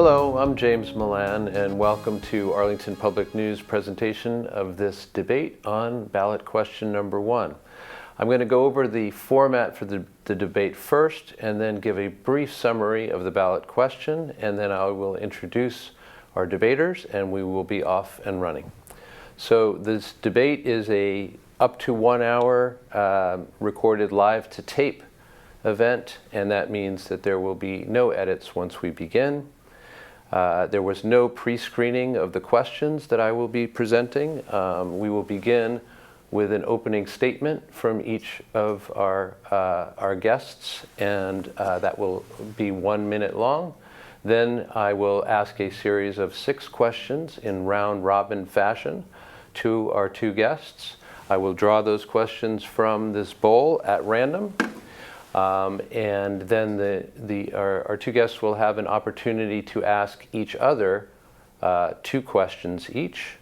Hello, I'm James Milan, and welcome to Arlington Public News presentation of this debate on ballot question number 1. I'm going to go over the format for the debate first, and then give a brief summary of the ballot question, and then I will introduce our debaters, and we will be off and running. So this debate is a up to 1 hour recorded live to tape event, and that means that there will be no edits once we begin. There was no pre-screening of the questions that I will be presenting. We will begin with an opening statement from each of our guests, and that will be 1 minute long. Then I will ask a series of 6 questions in round-robin fashion to our 2 guests. I will draw those questions from this bowl at random. And then our 2 guests will have an opportunity to ask each other 2 questions each.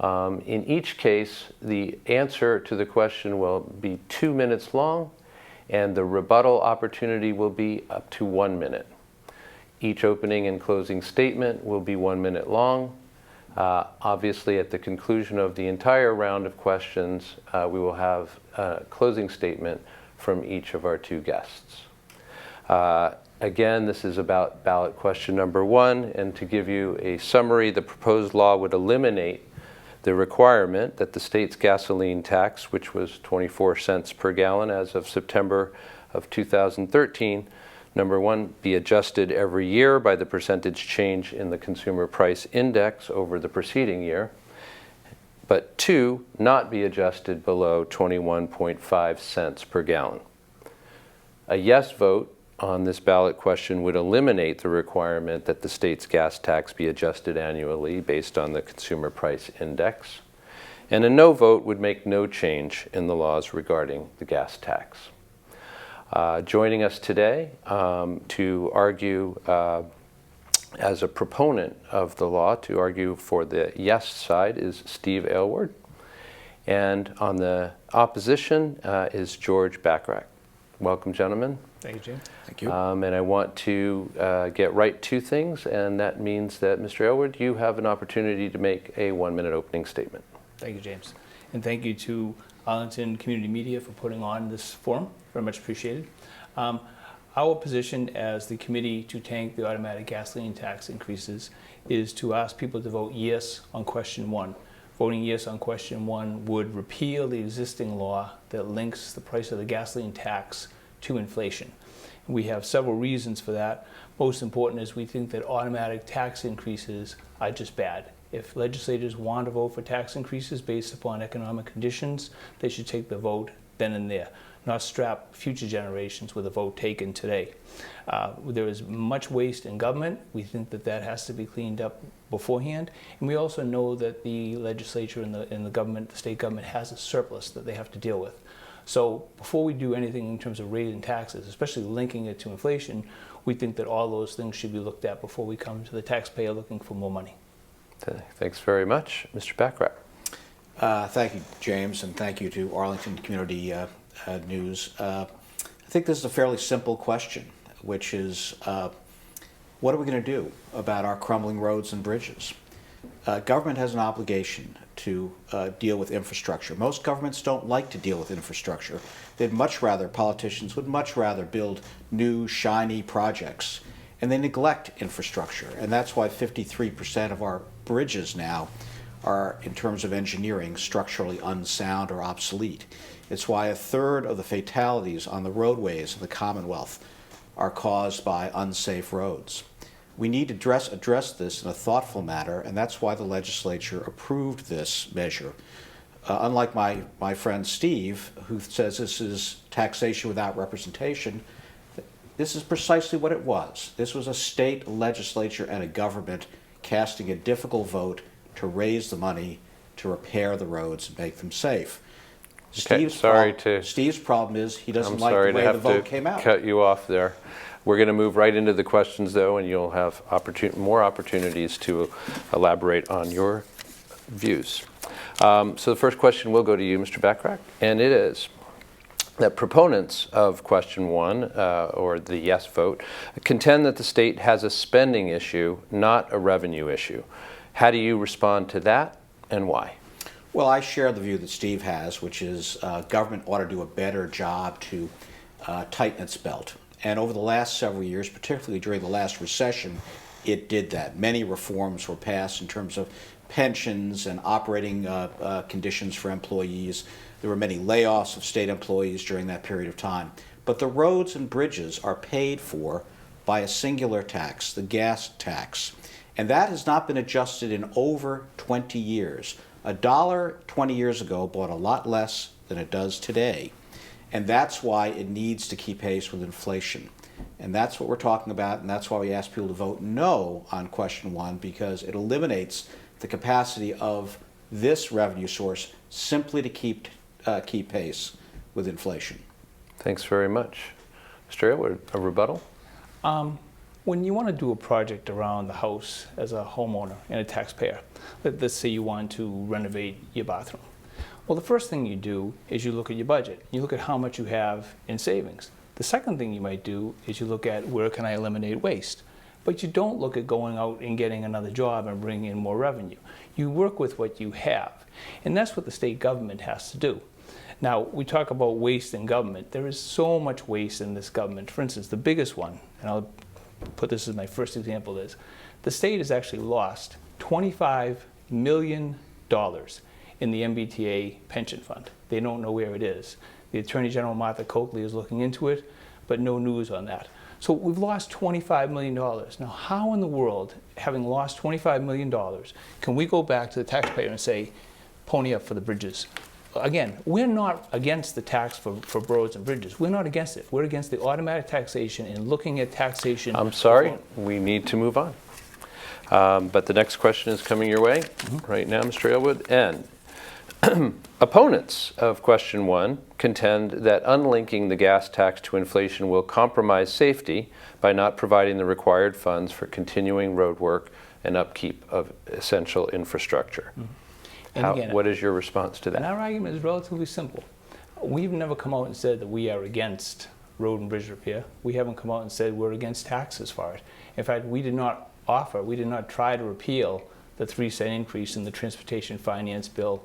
In each case, the answer to the question will be 2 minutes long, and the rebuttal opportunity will be up to 1 minute. Each opening and closing statement will be 1 minute long. Obviously, at the conclusion of the entire round of questions, we will have a closing statement from each of our 2 guests. Again, this is about ballot question number 1, and to give you a summary, the proposed law would eliminate the requirement that the state's gasoline tax, which was 24 cents per gallon as of September of 2013, number 1, be adjusted every year by the percentage change in the consumer price index over the preceding year, but 2, not be adjusted below 21.5 cents per gallon. A yes vote on this ballot question would eliminate the requirement that the state's gas tax be adjusted annually based on the consumer price index. And a no vote would make no change in the laws regarding the gas tax. Joining us today to argue as a proponent of the law, to argue for the yes side, is Steve Aylward. And on the opposition is George Bachrach. Welcome, gentlemen. Thank you, Jim. Thank you. And I want to get right to things, and that means that, Mr. Aylward, you have an opportunity to make a 1 minute opening statement. Thank you, James. And thank you to Arlington Community Media for putting on this forum. Very much appreciated. Our position as the committee to tank the automatic gasoline tax increases is to ask people to vote yes on question 1. Voting yes on question 1 would repeal the existing law that links the price of the gasoline tax to inflation. We have several reasons for that. Most important is we think that automatic tax increases are just bad. If legislators want to vote for tax increases based upon economic conditions, they should take the vote then and there, not strap future generations with a vote taken today. There is much waste in government. We think that that has to be cleaned up beforehand. And we also know that the legislature and the government, the state government, has a surplus that they have to deal with. So before we do anything in terms of raising taxes, especially linking it to inflation, we think that all those things should be looked at before we come to the taxpayer looking for more money. Thanks very much. Mr. Bachrach. Thank you, James, and thank you to Arlington Community News. I think this is a fairly simple question, which is what are we going to do about our crumbling roads and bridges? Government has an obligation to deal with infrastructure. Most governments don't like to deal with infrastructure. Politicians would much rather build new, shiny projects, and they neglect infrastructure. And that's why 53% of our bridges now are, in terms of engineering, structurally unsound or obsolete. It's why 1/3 of the fatalities on the roadways of the Commonwealth are caused by unsafe roads. We need to address this in a thoughtful manner, and that's why the legislature approved this measure. Unlike my friend Steve, who says this is taxation without representation, this is precisely what it was. This was a state legislature and a government casting a difficult vote to raise the money to repair the roads and make them safe. Okay, Steve's problem is he doesn't like the way the vote came out. Cut you off there. We're going to move right into the questions, though, and you'll have more opportunities to elaborate on your views. So the first question will go to you, Mr. Bachrach, and it is, that proponents of question 1, or the yes vote, contend that the state has a spending issue, not a revenue issue. How do you respond to that, and why? Well, I share the view that Steve has, which is government ought to do a better job to tighten its belt. And over the last several years, particularly during the last recession, it did that. Many reforms were passed in terms of pensions and operating conditions for employees. There were many layoffs of state employees during that period of time. But the roads and bridges are paid for by a singular tax, the gas tax. And that has not been adjusted in over 20 years. $1 20 years ago bought a lot less than it does today. And that's why it needs to keep pace with inflation. And that's what we're talking about, and that's why we ask people to vote no on question 1, because it eliminates the capacity of this revenue source simply to keep pace with inflation. Thanks very much. Mr. Aylward, a rebuttal? When you want to do a project around the house as a homeowner and a taxpayer, let's say you want to renovate your bathroom. Well, the first thing you do is you look at your budget. You look at how much you have in savings. The second thing you might do is you look at where can I eliminate waste. But you don't look at going out and getting another job and bringing in more revenue. You work with what you have. And that's what the state government has to do. Now, we talk about waste in government. There is so much waste in this government. For instance, the biggest one, and I'll put this as my first example, is the state has actually lost $25 million in the MBTA pension fund. They don't know where it is. The Attorney General, Martha Coakley, is looking into it, but no news on that. So we've lost $25 million. Now, how in the world, having lost $25 million, can we go back to the taxpayer and say, pony up for the bridges? Again, we're not against the tax for roads and bridges. We're not against it. We're against the automatic taxation and looking at taxation. I'm sorry, we need to move on. But the next question is coming your way right now, Mr. Aylward. And opponents of question 1 contend that unlinking the gas tax to inflation will compromise safety by not providing the required funds for continuing road work and upkeep of essential infrastructure. What is your response to that? And our argument is relatively simple. We've never come out and said that we are against road and bridge repair. We haven't come out and said we're against taxes for it. In fact, we did not try to repeal the 3-cent increase in the transportation finance bill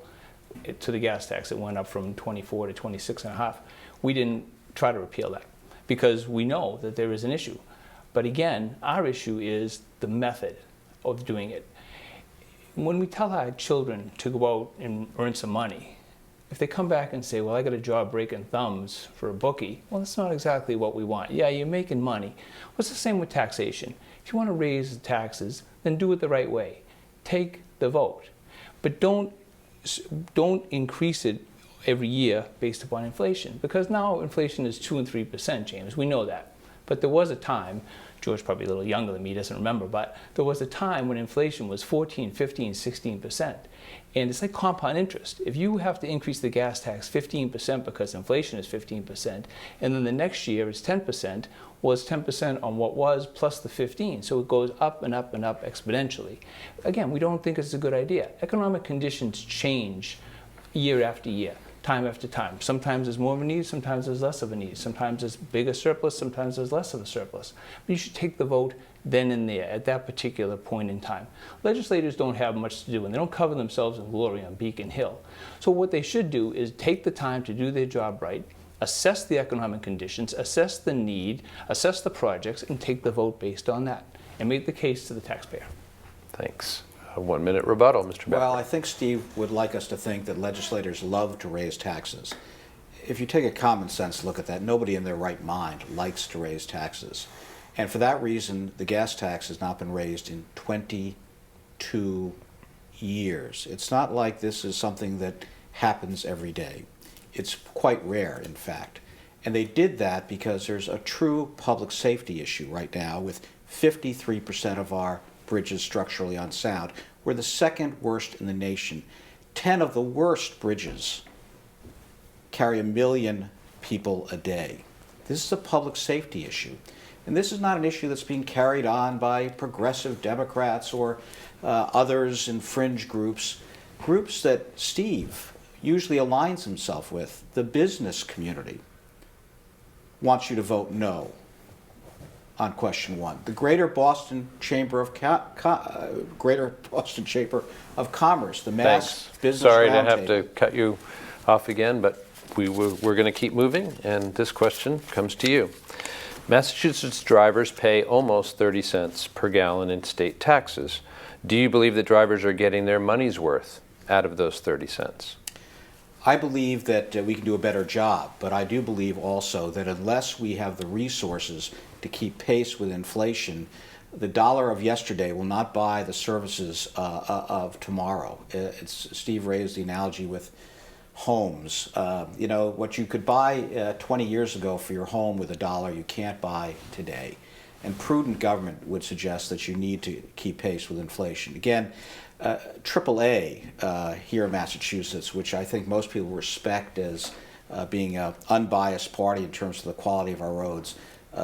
to the gas tax. It went up from 24 to 26.5. We didn't try to repeal that because we know that there is an issue. But again, our issue is the method of doing it. When we tell our children to go out and earn some money, if they come back and say, well, I got a job breaking thumbs for a bookie, well, that's not exactly what we want. Yeah, you're making money. Well, it's the same with taxation. If you want to raise the taxes, then do it the right way. Take the vote. But don't increase it every year based upon inflation, because now inflation is 2 and 3%, James. We know that. But there was a time, George probably a little younger than me, doesn't remember, but there was a time when inflation was 14, 15, 16%. And it's like compound interest. If you have to increase the gas tax 15% because inflation is 15%, and then the next year is 10%, well, it's 10% on what was plus the 15. So it goes up and up and up exponentially. Again, we don't think it's a good idea. Economic conditions change year after year, time after time. Sometimes there's more of a need, sometimes there's less of a need. Sometimes there's bigger surplus, sometimes there's less of a surplus. But you should take the vote then and there at that particular point in time. Legislators don't have much to do, and they don't cover themselves in glory on Beacon Hill. So what they should do is take the time to do their job right, assess the economic conditions, assess the need, assess the projects, and take the vote based on that, and make the case to the taxpayer. Thanks. A 1-minute rebuttal, Mr. Becker. Well, I think Steve would like us to think that legislators love to raise taxes. If you take a common sense look at that, nobody in their right mind likes to raise taxes. And for that reason, the gas tax has not been raised in 22 years. It's not like this is something that happens every day. It's quite rare, in fact. And they did that because there's a true public safety issue right now with 53% of our bridges structurally unsound. We're the second worst in the nation. 10 of the worst bridges carry 1 million people a day. This is a public safety issue. And this is not an issue that's being carried on by progressive Democrats or others in fringe groups that Steve usually aligns himself with, the business community. wants you to vote no on question 1. The Greater Boston Chamber of Commerce, the Mass Thanks. Business Sorry to have to Roundtable. cut you off again, but we're going to keep moving, and this question comes to you. Massachusetts drivers pay almost 30 cents per gallon in state taxes. Do you believe that drivers are getting their money's worth out of those 30 cents? I believe that we can do a better job, but I do believe also that unless we have the resources to keep pace with inflation, the dollar of yesterday will not buy the services of tomorrow. Steve raised the analogy with homes. You know, what you could buy 20 years ago for your home with $1, you can't buy today. And prudent government would suggest that you need to keep pace with inflation. Again, AAA here in Massachusetts, which I think most people respect as being an unbiased party in terms of the quality of our roads,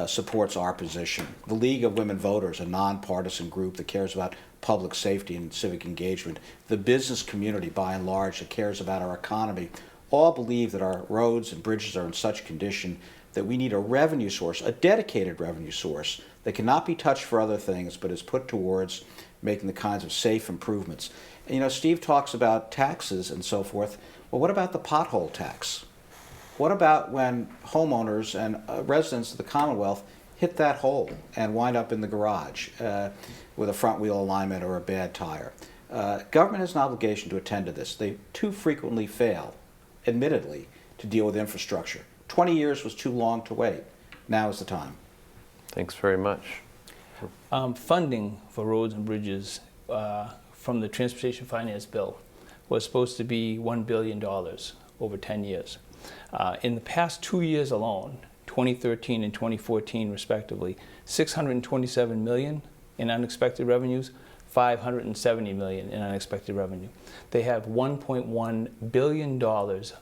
supports our position. The League of Women Voters, a nonpartisan group that cares about public safety and civic engagement, the business community by and large that cares about our economy, all believe that our roads and bridges are in such condition that we need a revenue source, a dedicated revenue source that cannot be touched for other things but is put towards making the kinds of safe improvements. And, you know, Steve talks about taxes and so forth. Well, what about the pothole tax? What about when homeowners and residents of the Commonwealth hit that hole and wind up in the garage with a front wheel alignment or a bad tire? Government has an obligation to attend to this. They too frequently fail, admittedly, to deal with infrastructure. 20 years was too long to wait. Now is the time. Thanks very much. Funding for roads and bridges from the Transportation Finance Bill was supposed to be $1 billion over 10 years. In the past 2 years alone, 2013 and 2014 respectively, $627 million in unexpected revenues, $570 million in unexpected revenue. They have $1.1 billion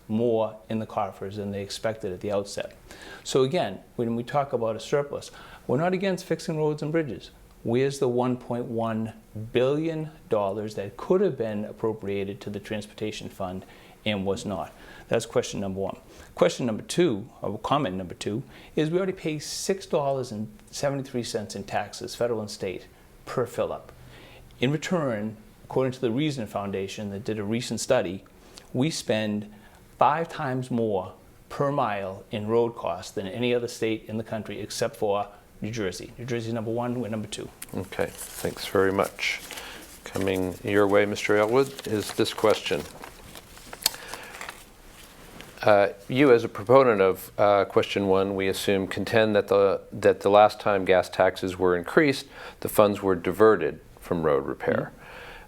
more in the coffers than they expected at the outset. So again, when we talk about a surplus, we're not against fixing roads and bridges. Where's the $1.1 billion that could have been appropriated to the transportation fund and was not? That's question number one. Question number two, or comment number two, is we already pay $6.73 in taxes, federal and state, per fill-up. In return, according to the Reason Foundation that did a recent study, we spend 5 times more per mile in road costs than any other state in the country except for New Jersey. New Jersey is number 1, we're number 2. Okay, thanks very much. Coming your way, Mr. Elwood, is this question. You, as a proponent of question 1, we assume contend that the last time gas taxes were increased, the funds were diverted from road repair.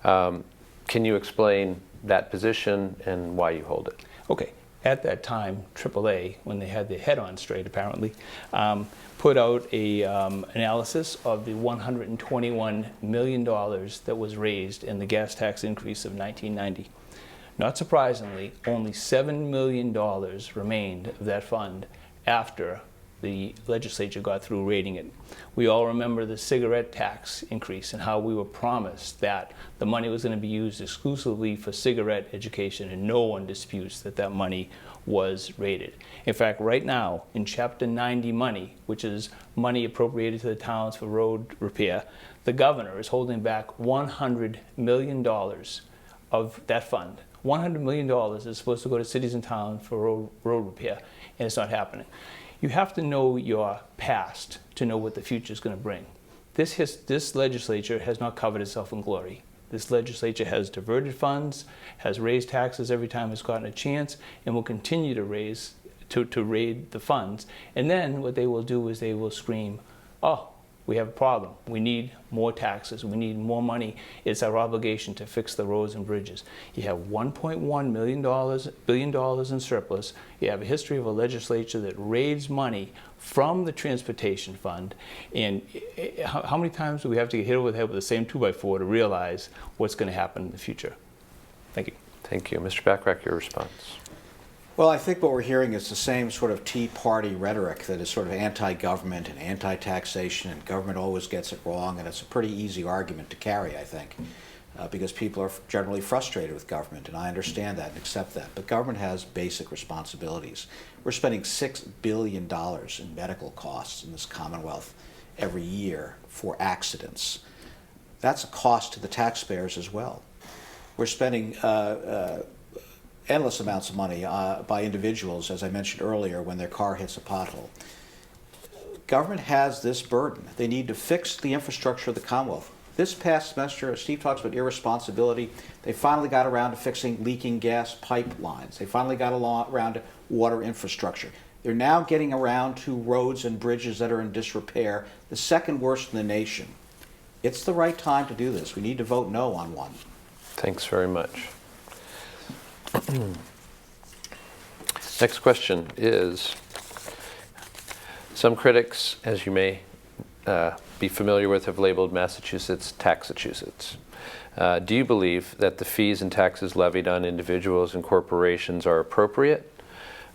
Can you explain that position and why you hold it? Okay. At that time, AAA, when they had their head on straight apparently, put out a analysis of the $121 million that was raised in the gas tax increase of 1990. Not surprisingly, only $7 million remained of that fund after the legislature got through rating it. We all remember the cigarette tax increase and how we were promised that the money was going to be used exclusively for cigarette education, and no one disputes that that money was rated. In fact, right now, in Chapter 90 money, which is money appropriated to the towns for road repair, the governor is holding back $100 million of that fund. $100 million is supposed to go to cities and towns for road repair, and it's not happening. You have to know your past to know what the future is going to bring. This legislature has not covered itself in glory. This legislature has diverted funds, has raised taxes every time it's gotten a chance, and will continue to raise raid the funds. And then what they will do is they will scream, "Oh, we have a problem. We need more taxes. We need more money. It's our obligation to fix the roads and bridges." You have $1.1 billion in surplus. You have a history of a legislature that raids money from the transportation fund. And how many times do we have to get hit over the head with the same 2x4 to realize what's going to happen in the future? Thank you. Thank you. Mr. Bachrach, your response. Well, I think what we're hearing is the same sort of Tea Party rhetoric that is sort of anti-government and anti-taxation, and government always gets it wrong, and it's a pretty easy argument to carry, I think. because people are generally frustrated with government, and I understand that and accept that. But government has basic responsibilities. We're spending $6 billion in medical costs in this Commonwealth every year for accidents. That's a cost to the taxpayers as well. We're spending endless amounts of money by individuals, as I mentioned earlier, when their car hits a pothole. Government has this burden. They need to fix the infrastructure of the Commonwealth. This past semester, Steve talks about irresponsibility. They finally got around to fixing leaking gas pipelines. They finally got around to water infrastructure. They're now getting around to roads and bridges that are in disrepair, the second worst in the nation. It's the right time to do this. We need to vote no on one. Thanks very much. Next question is, some critics, as you may be familiar with, have labeled Massachusetts Taxachusetts. Do you believe that the fees and taxes levied on individuals and corporations are appropriate?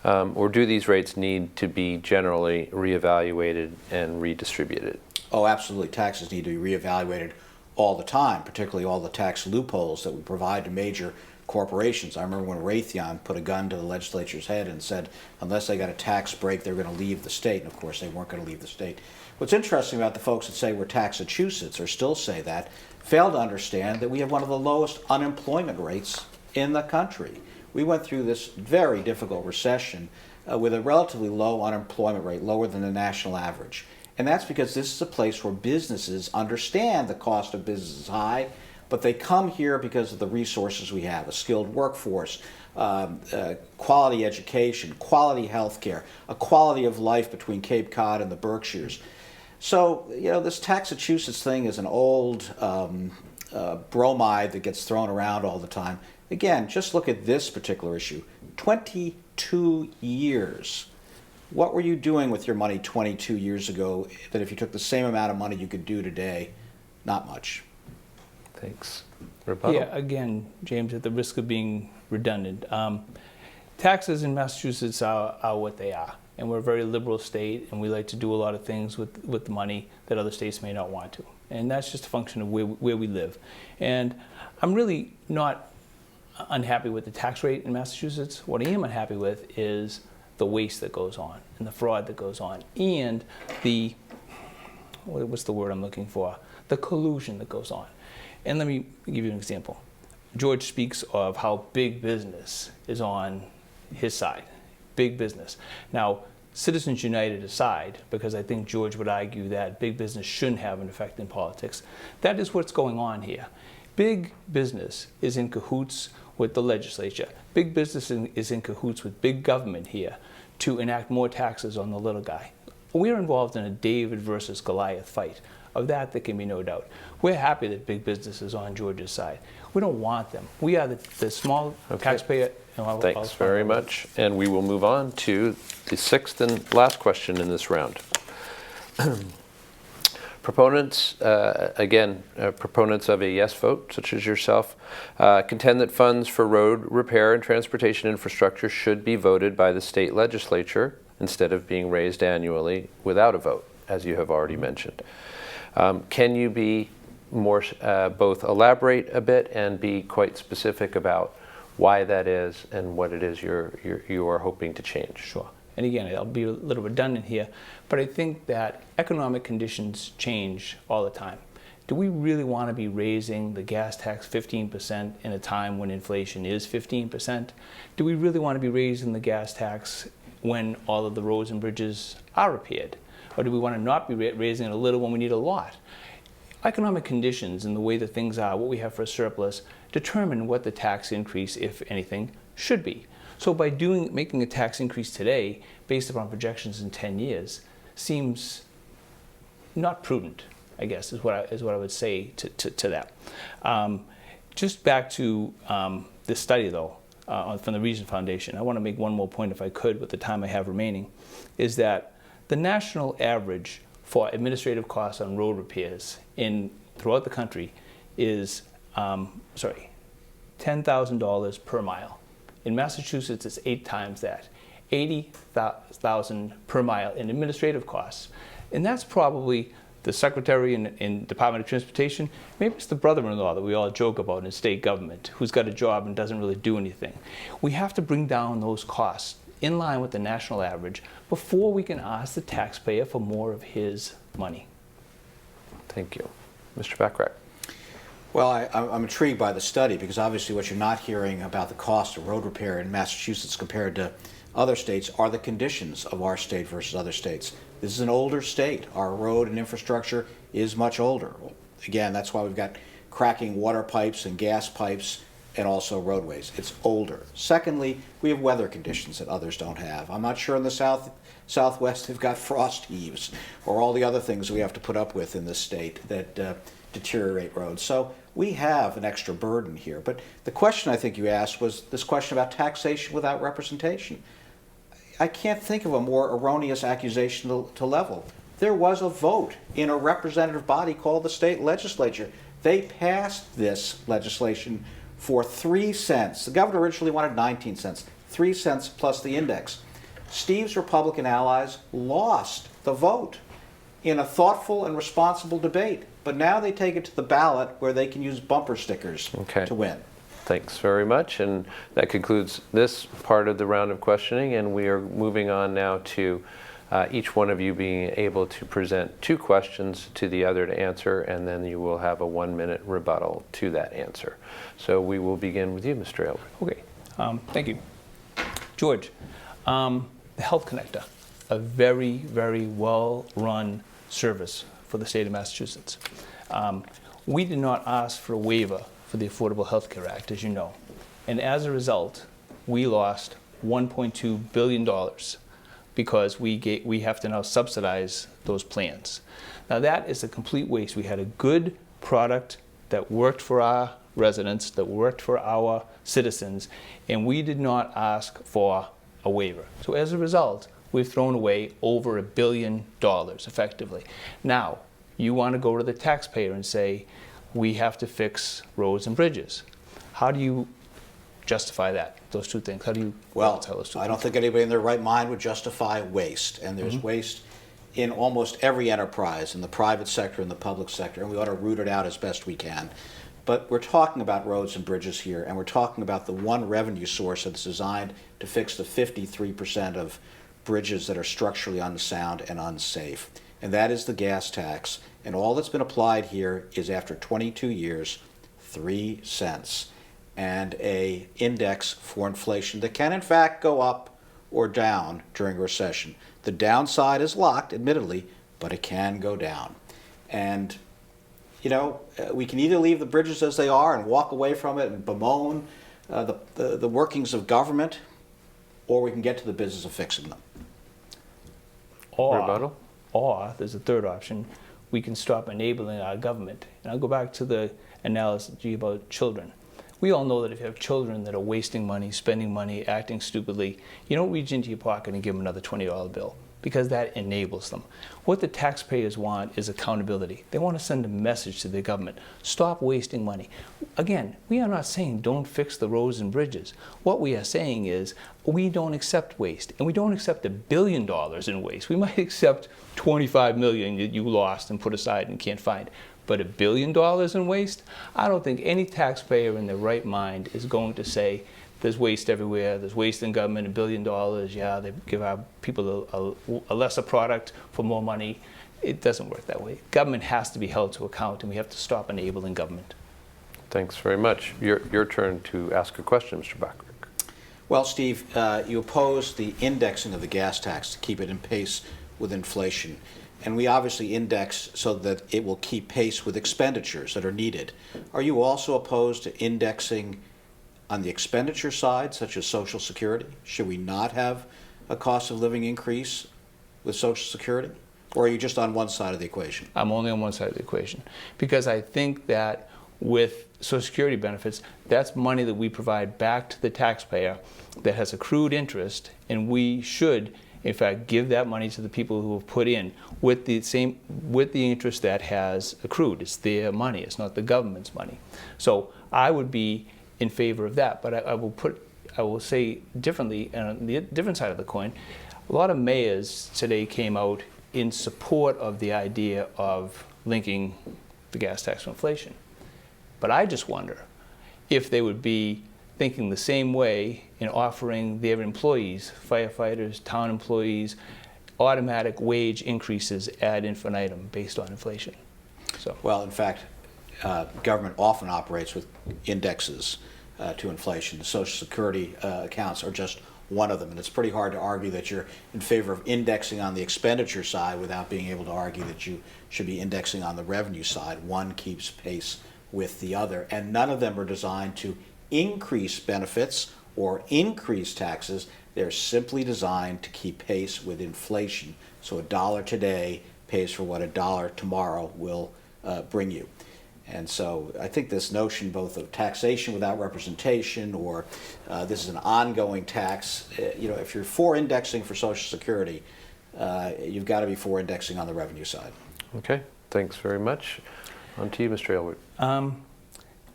Or do these rates need to be generally reevaluated and redistributed? Oh, absolutely. Taxes need to be reevaluated all the time, particularly all the tax loopholes that we provide to major corporations. I remember when Raytheon put a gun to the legislature's head and said, unless they got a tax break, they're going to leave the state. And of course, they weren't going to leave the state. What's interesting about the folks that say we're Taxachusetts, or still say that, fail to understand that we have one of the lowest unemployment rates in the country. We went through this very difficult recession with a relatively low unemployment rate, lower than the national average. And that's because this is a place where businesses understand the cost of business is high, but they come here because of the resources we have, a skilled workforce, quality education, quality health care, a quality of life between Cape Cod and the Berkshires. So, you know, this Taxachusetts thing is an old bromide that gets thrown around all the time. Again, just look at this particular issue. 22 years. What were you doing with your money 22 years ago that if you took the same amount of money you could do today? Not much. Thanks. Rebuttal? Yeah, again, James, at the risk of being redundant, taxes in Massachusetts are what they are. And we're a very liberal state, and we like to do a lot of things with the money that other states may not want to. And that's just a function of where we live. And I'm really not unhappy with the tax rate in Massachusetts. What I am unhappy with is the waste that goes on and the fraud that goes on and the, what's the word I'm looking for? The collusion that goes on. And let me give you an example. George speaks of how big business is on his side. Big business. Now, Citizens United aside, because I think George would argue that big business shouldn't have an effect in politics, that is what's going on here. Big business is in cahoots with the legislature. Big business is in cahoots with big government here to enact more taxes on the little guy. We're involved in a David versus Goliath fight. Of that, there can be no doubt. We're happy that big business is on George's side. We don't want them. We are the small taxpayer. Thanks very much. And we will move on to the sixth and last question in this round. Proponents, proponents of a yes vote, such as yourself, contend that funds for road repair and transportation infrastructure should be voted by the state legislature instead of being raised annually without a vote, as you have already mentioned. Can you be more, both elaborate a bit and be quite specific about why that is and what it is you are hoping to change? Sure. And again, I'll be a little redundant here, but I think that economic conditions change all the time. Do we really want to be raising the gas tax 15% in a time when inflation is 15%? Do we really want to be raising the gas tax when all of the roads and bridges are repaired? Or do we want to not be raising it a little when we need a lot? Economic conditions and the way that things are, what we have for a surplus, determine what the tax increase, if anything, should be. So by making a tax increase today based upon projections in 10 years seems not prudent, I guess, is what I would say to that. Just back to this study, though, from the Reason Foundation, I want to make one more point, if I could, with the time I have remaining, is that the national average for administrative costs on road repairs throughout the country is $10,000 per mile. In Massachusetts, it's 8 times that, $80,000 per mile in administrative costs. And that's probably the secretary in Department of Transportation, maybe it's the brother-in-law that we all joke about in state government who's got a job and doesn't really do anything. We have to bring down those costs in line with the national average before we can ask the taxpayer for more of his money. Thank you. Mr. Bachrach. Well, I'm intrigued by the study because obviously what you're not hearing about the cost of road repair in Massachusetts compared to other states are the conditions of our state versus other states. This is an older state. Our road and infrastructure is much older. Again, that's why we've got cracking water pipes and gas pipes and also roadways. It's older. Secondly, we have weather conditions that others don't have. I'm not sure in the Southwest they've got frost heaves or all the other things we have to put up with in this state that deteriorate roads. So we have an extra burden here. But the question I think you asked was this question about taxation without representation. I can't think of a more erroneous accusation to level. There was a vote in a representative body called the state legislature. They passed this legislation for 3 cents. The governor originally wanted 19 cents, 3 cents plus the index. Steve's Republican allies lost the vote in a thoughtful and responsible debate. But now they take it to the ballot where they can use bumper stickers to win. Thanks very much. And that concludes this part of the round of questioning. And we are moving on now to each one of you being able to present 2 questions to the other to answer, and then you will have a 1-minute rebuttal to that answer. So we will begin with you, Mr. Aylward. Okay, thank you. George, the Health Connector, a very, very well-run service for the state of Massachusetts. We did not ask for a waiver for the Affordable Health Care Act, as you know. And as a result, we lost $1.2 billion because we have to now subsidize those plans. Now that is a complete waste. We had a good product that worked for our residents, that worked for our citizens, and we did not ask for a waiver. So as a result, we've thrown away over $1 billion effectively. Now, you want to go to the taxpayer and say, we have to fix roads and bridges. How do you justify that, those 2 things? How do you tell those 2 I don't think anybody in their right mind would justify waste. And there's waste in almost every enterprise, in the private sector and the public sector, and we ought to root it out as best we can. But we're talking about roads and bridges here, and we're talking about the one revenue source that's designed to fix the 53% of bridges that are structurally unsound and unsafe. And that is the gas tax. And all that's been applied here is after 22 years, 3 cents. And a index for inflation that can in fact go up or down during a recession. The downside is locked, admittedly, but it can go down. And you know, we can either leave the bridges as they are and walk away from it and bemoan the workings of government, or we can get to the business of fixing them. Or there's a third option. We can stop enabling our government. And I'll go back to the analogy about children. We all know that if you have children that are wasting money, spending money, acting stupidly, you don't reach into your pocket and give them another $20 bill, because that enables them. What the taxpayers want is accountability. They want to send a message to their government. Stop wasting money. Again, we are not saying don't fix the roads and bridges. What we are saying is we don't accept waste. And we don't accept $1 billion in waste. We might accept $25 million that you lost and put aside and can't find. But $1 billion in waste? I don't think any taxpayer in their right mind is going to say, there's waste everywhere, there's waste in government, $1 billion, yeah, they give our people a lesser product for more money. It doesn't work that way. Government has to be held to account, and we have to stop enabling government. Thanks very much. Your turn to ask a question, Mr. Bachrach. Well, Steve, you oppose the indexing of the gas tax to keep it in pace with inflation. And we obviously index so that it will keep pace with expenditures that are needed. Are you also opposed to indexing on the expenditure side, such as Social Security? Should we not have a cost of living increase with Social Security? Or are you just on one side of the equation? I'm only on one side of the equation, because I think that with Social Security benefits, that's money that we provide back to the taxpayer that has accrued interest, and we should, in fact, give that money to the people who have put in with the interest that has accrued. It's their money, it's not the government's money. So I would be in favor of that, but I will say differently, and on the different side of the coin, a lot of mayors today came out in support of the idea of linking the gas tax to inflation. But I just wonder if they would be thinking the same way in offering their employees, firefighters, town employees, automatic wage increases ad infinitum based on inflation. So, Well, in fact, government often operates with indexes to inflation. The Social Security accounts are just one of them, and it's pretty hard to argue that you're in favor of indexing on the expenditure side without being able to argue that you should be indexing on the revenue side. One keeps pace with the other, and none of them are designed to increase benefits or increase taxes. They're simply designed to keep pace with inflation. So $1 today pays for what $1 tomorrow will bring you. And so I think this notion both of taxation without representation or this is an ongoing tax, if you're for indexing for Social Security, you've got to be for indexing on the revenue side. Okay, thanks very much. On to you, Mr. Aylward.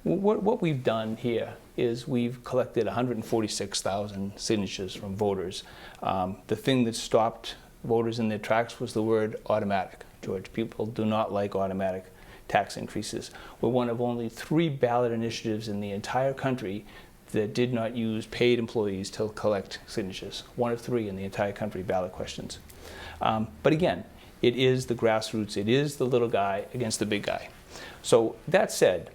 What we've done here is we've collected 146,000 signatures from voters. The thing that stopped voters in their tracks was the word automatic. George, people do not like automatic tax increases. We're one of only 3 ballot initiatives in the entire country that did not use paid employees to collect signatures. 1 of 3 in the entire country ballot questions. But again, it is the grassroots, it is the little guy against the big guy. So that said,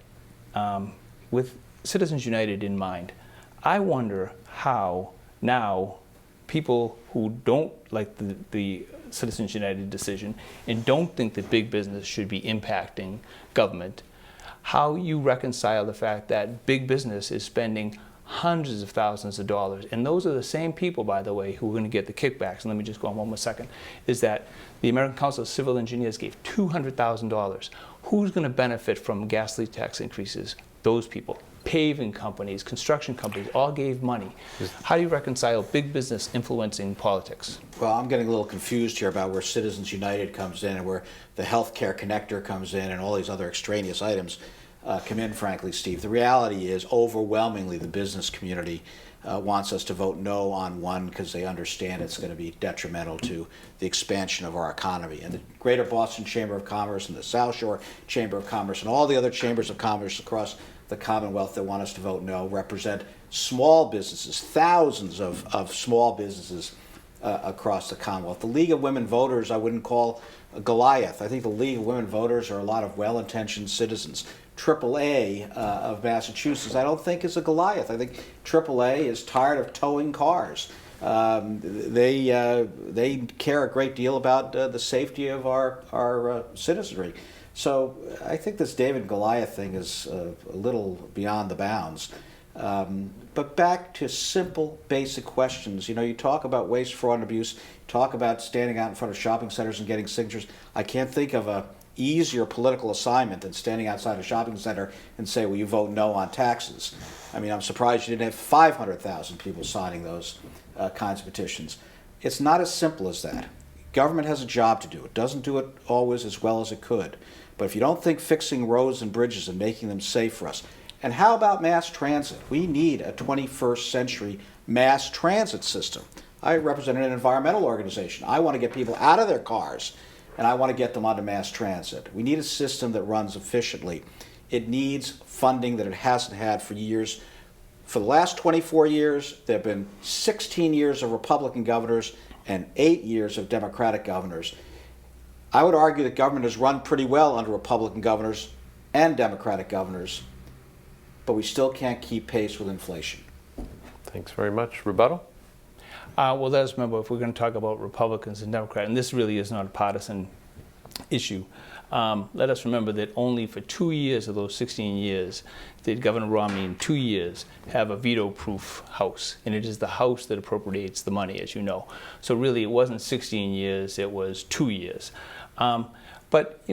with Citizens United in mind, I wonder how now people who don't like the Citizens United decision and don't think that big business should be impacting government, how you reconcile the fact that big business is spending hundreds of thousands of dollars, and those are the same people, by the way, who are going to get the kickbacks. And let me just go on one more second, is that the American Council of Civil Engineers gave $200,000. Who's going to benefit from gas leak tax increases? Those people. Paving companies, construction companies, all gave money. How do you reconcile big business influencing politics? Well, I'm getting a little confused here about where Citizens United comes in and where the healthcare connector comes in and all these other extraneous items come in, frankly, Steve. The reality is overwhelmingly the business community wants us to vote no on one because they understand it's going to be detrimental to the expansion of our economy. And the Greater Boston Chamber of Commerce and the South Shore Chamber of Commerce and all the other chambers of commerce across the Commonwealth that want us to vote no represent small businesses, thousands of small businesses across the Commonwealth. The League of Women Voters I wouldn't call a Goliath. I think the League of Women Voters are a lot of well-intentioned citizens. AAA of Massachusetts I don't think is a Goliath. I think AAA is tired of towing cars. They care a great deal about the safety of our citizenry. So I think this David Goliath thing is a little beyond the bounds. But back to simple, basic questions. You talk about waste, fraud, and abuse. Talk about standing out in front of shopping centers and getting signatures. I can't think of a easier political assignment than standing outside a shopping center and say, will you vote no on taxes? I mean, I'm surprised you didn't have 500,000 people signing those kinds of petitions. It's not as simple as that. Government has a job to do. It doesn't do it always as well as it could. But if you don't think fixing roads and bridges and making them safe for us, and how about mass transit? We need a 21st century mass transit system. I represent an environmental organization. I want to get people out of their cars, and I want to get them onto mass transit. We need a system that runs efficiently. It needs funding that it hasn't had for years. For the last 24 years, there have been 16 years of Republican governors and 8 years of Democratic governors. I would argue that government has run pretty well under Republican governors and Democratic governors, but we still can't keep pace with inflation. Thanks very much. Rebuttal? Well, let us remember, if we're going to talk about Republicans and Democrats, and this really is not a partisan issue, let us remember that only for 2 years of those 16 years did Governor Romney in 2 years have a veto-proof House, and it is the House that appropriates the money, as you know. So really, it wasn't 16 years, it was 2 years. But,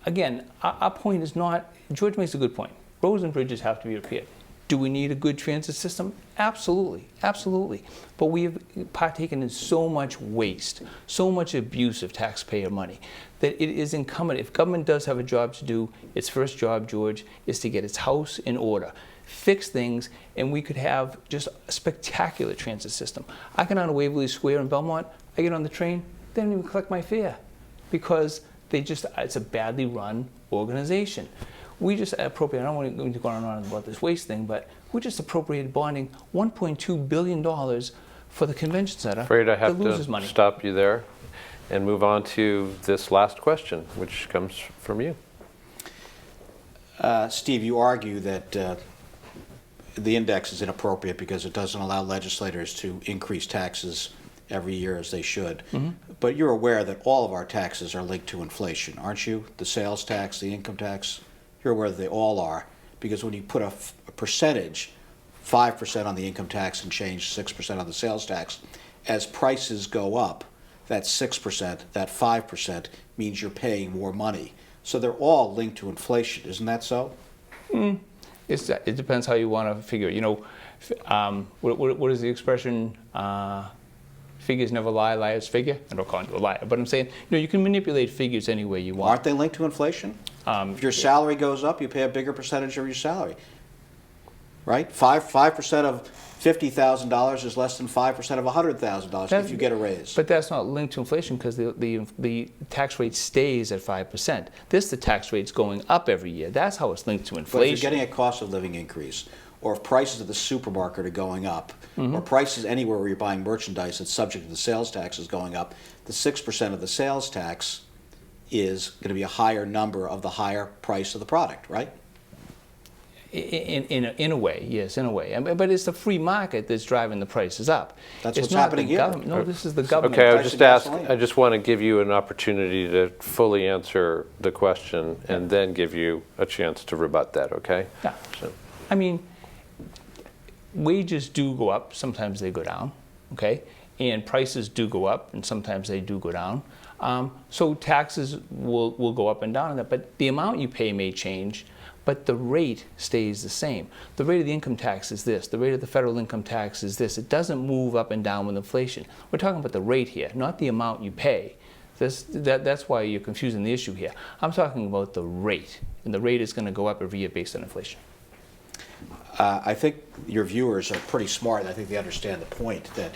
again, our point is not, George makes a good point. Roads and bridges have to be repaired. Do we need a good transit system? Absolutely, absolutely. But we have partaken in so much waste, so much abuse of taxpayer money, that it is incumbent, if government does have a job to do, its first job, George, is to get its house in order, fix things, and we could have just a spectacular transit system. I get on Waverly Square in Belmont, I get on the train, they don't even collect my fare because it's a badly run organization. We just appropriated, I don't want to go on and on about this waste thing, but we just appropriated bonding $1.2 billion for the convention center Afraid I have that loses to money. stop you there and move on to this last question, which comes from you. Steve, you argue that the index is inappropriate because it doesn't allow legislators to increase taxes every year as they should. But you're aware that all of our taxes are linked to inflation, aren't you? The sales tax, the income tax, you're aware that they all are, because when you put a percentage, 5% on the income tax and change 6% on the sales tax, as prices go up, that 6%, that 5% means you're paying more money. So they're all linked to inflation, isn't that so? It depends how you want to figure it. You know, what is the expression? Figures never lie, liars figure. I don't call you a liar, but I'm saying, you know, you can manipulate figures any way you want. Aren't they linked to inflation? If your salary goes up, you pay a bigger percentage of your salary, right? 5% of $50,000 is less than 5% of $100,000 if you get a raise. But that's not linked to inflation because the tax rate stays at 5%. The tax rate's going up every year. That's how it's linked to inflation. But if you're getting a cost of living increase, or if prices at the supermarket are going up, or prices anywhere where you're buying merchandise that's subject to the sales tax is going up, the 6% of the sales tax is going to be a higher number of the higher price of the product, right? In a way, yes, in a way. But it's the free market that's driving the prices up. That's it's what's not happening the here. Government. No, this is the government. Okay, Price of I just want to give you an opportunity to fully answer the question and then give you a chance to rebut that, okay? Yeah. So. I mean, wages do go up, sometimes they go down, okay? And prices do go up, and sometimes they do go down. So taxes will go up and down on that, but the amount you pay may change, but the rate stays the same. The rate of the income tax is this. The rate of the federal income tax is this. It doesn't move up and down with inflation. We're talking about the rate here, not the amount you pay. That's why you're confusing the issue here. I'm talking about the rate, and the rate is going to go up every year based on inflation. I think your viewers are pretty smart. I think they understand the point that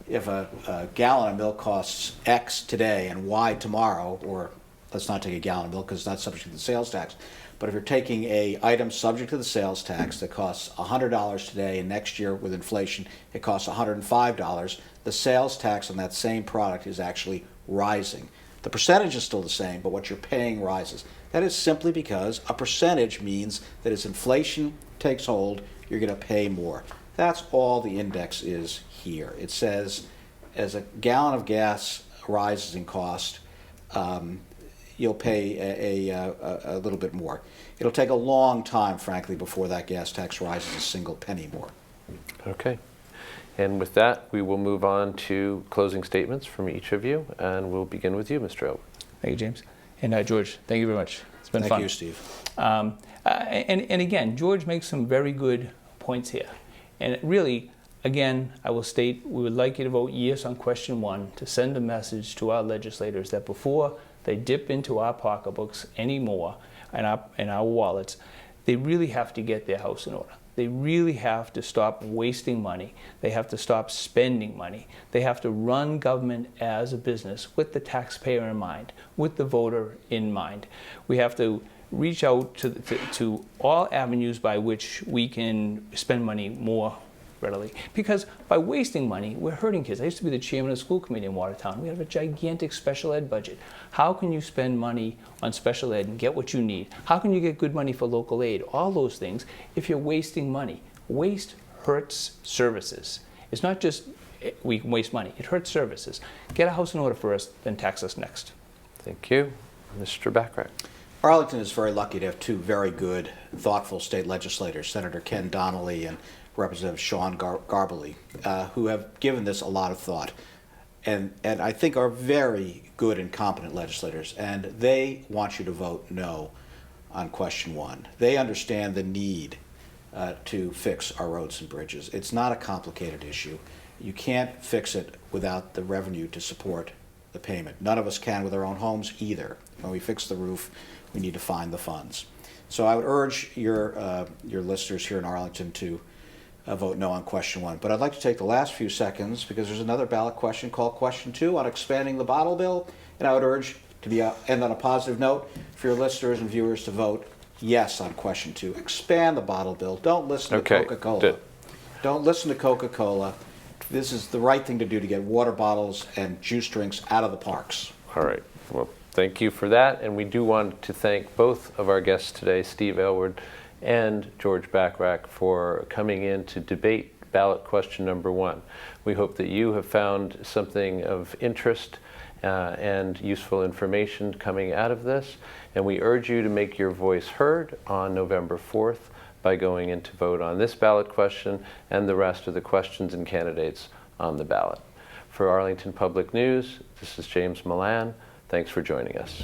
if a gallon of milk costs X today and Y tomorrow, or let's not take a gallon of milk because it's not subject to the sales tax, but if you're taking an item subject to the sales tax that costs $100 today and next year with inflation it costs $105, the sales tax on that same product is actually rising. The percentage is still the same, but what you're paying rises. That is simply because a percentage means that as inflation takes hold, you're going to pay more. That's all the index is here. It says as a gallon of gas rises in cost, you'll pay a little bit more. It'll take a long time, frankly, before that gas tax rises a single penny more. Okay. And with that, we will move on to closing statements from each of you, and we'll begin with you, Mr. Elwood. Thank you, James. And George, thank you very much. It's been fun. Thank you, Steve. And again, George makes some very good points here. And really, again, I will state, we would like you to vote yes on question 1 to send a message to our legislators that before they dip into our pocketbooks anymore and our wallets, they really have to get their house in order. They really have to stop wasting money. They have to stop spending money. They have to run government as a business with the taxpayer in mind, with the voter in mind. We have to reach out to all avenues by which we can spend money more readily. Because by wasting money, we're hurting kids. I used to be the chairman of the school committee in Watertown. We have a gigantic special ed budget. How can you spend money on special ed and get what you need? How can you get good money for local aid? All those things if you're wasting money. Waste hurts services. It's not just we can waste money. It hurts services. Get a house in order first, then tax us next. Thank you. Mr. Bachrach. Arlington is very lucky to have two very good, thoughtful state legislators, Senator Ken Donnelly and Representative Sean Garbely, who have given this a lot of thought and I think are very good and competent legislators. And they want you to vote no on question 1. They understand the need to fix our roads and bridges. It's not a complicated issue. You can't fix it without the revenue to support the payment. None of us can with our own homes either. When we fix the roof, we need to find the funds. So I would urge your listeners here in Arlington to vote no on question 1. But I'd like to take the last few seconds because there's another ballot question called question 2 on expanding the bottle bill, and I would urge to end on a positive note for your listeners and viewers to vote yes on question 2. Expand the bottle bill. Don't listen to Coca-Cola. Don't listen to Coca-Cola. This is the right thing to do to get water bottles and juice drinks out of the parks. All right. Well, thank you for that. And we do want to thank both of our guests today, Steve Aylward and George Bachrach, for coming in to debate ballot question number 1. We hope that you have found something of interest and useful information coming out of this. And we urge you to make your voice heard on November 4th by going in to vote on this ballot question and the rest of the questions and candidates on the ballot. For Arlington Public News, this is James Milan. Thanks for joining us.